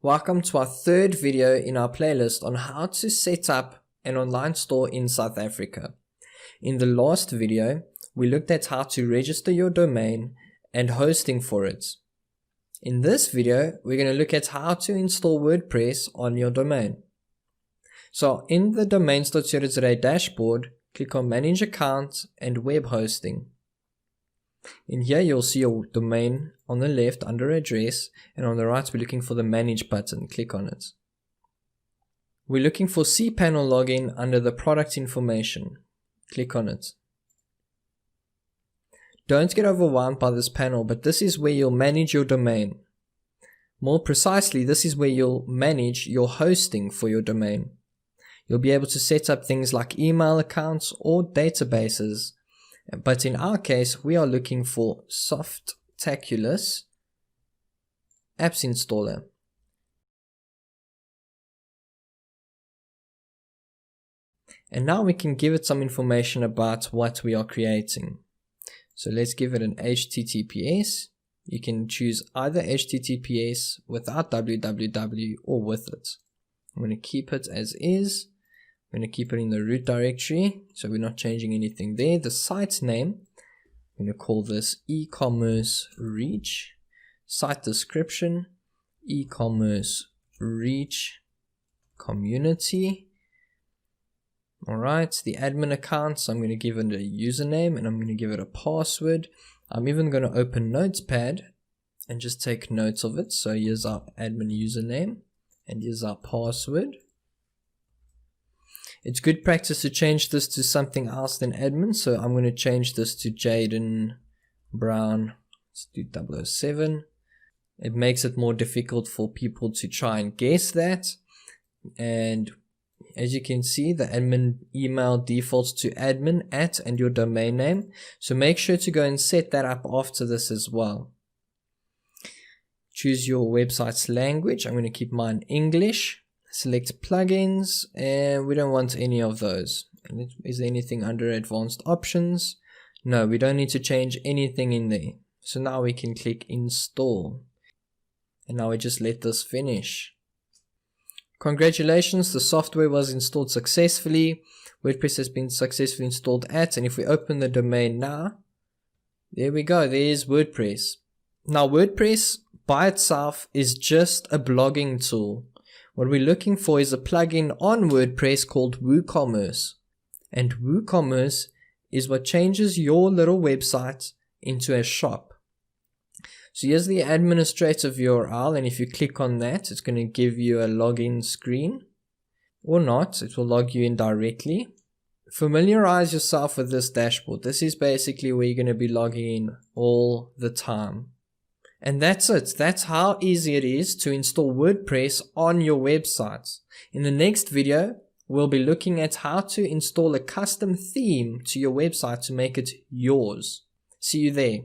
Welcome to our third video in our playlist on how to set up an online store in South Africa. In the last video, we looked at how to register your domain and hosting for it. In this video, we're going to look at how to install WordPress on your domain. So in the domains.co.za dashboard, click on Manage Account and Web Hosting. In here, you'll see your domain on the left under address, and on the right, we're looking for the Manage button. Click on it. We're looking for cPanel login under the product information. Click on it. Don't get overwhelmed by this panel, but this is where you'll manage your domain. More precisely, this is where you'll manage your hosting for your domain. You'll be able to set up things like email accounts or databases. But in our case, we are looking for Softaculous Apps Installer. And now we can give it some information about what we are creating. So let's give it an HTTPS. You can choose either HTTPS without www or with it. I'm going to keep it as is. I'm going to keep it in the root directory, so we're not changing anything there. The site name, I'm going to call this e-commerce reach. Site description, e-commerce reach community. Alright, the admin account, so I'm going to give it a username and I'm going to give it a password. I'm even going to open Notepad and just take notes of it. So here's our admin username and here's our password. It's good practice to change this to something else than admin, so I'm going to change this to Jaden Brown. Let's do 007. It makes it more difficult for people to try and guess that. And as you can see, the admin email defaults to admin @ and your domain name. So make sure to go and set that up after this as well. Choose your website's language. I'm going to keep mine English. Select plugins, and we don't want any of those. Is there anything under advanced options? No, we don't need to change anything in there. So now we can click install. And now we just let this finish. Congratulations, the software was installed successfully. WordPress has been successfully installed at, and if we open the domain now, there we go, there's WordPress. Now WordPress by itself is just a blogging tool. What we're looking for is a plugin on WordPress called WooCommerce. And WooCommerce is what changes your little website into a shop. So here's the administrative URL, and if you click on that, it's going to give you a login screen. Or not, it will log you in directly. Familiarize yourself with this dashboard. This is basically where you're going to be logging in all the time. And that's it. That's how easy it is to install WordPress on your website. In the next video, we'll be looking at how to install a custom theme to your website to make it yours. See you there.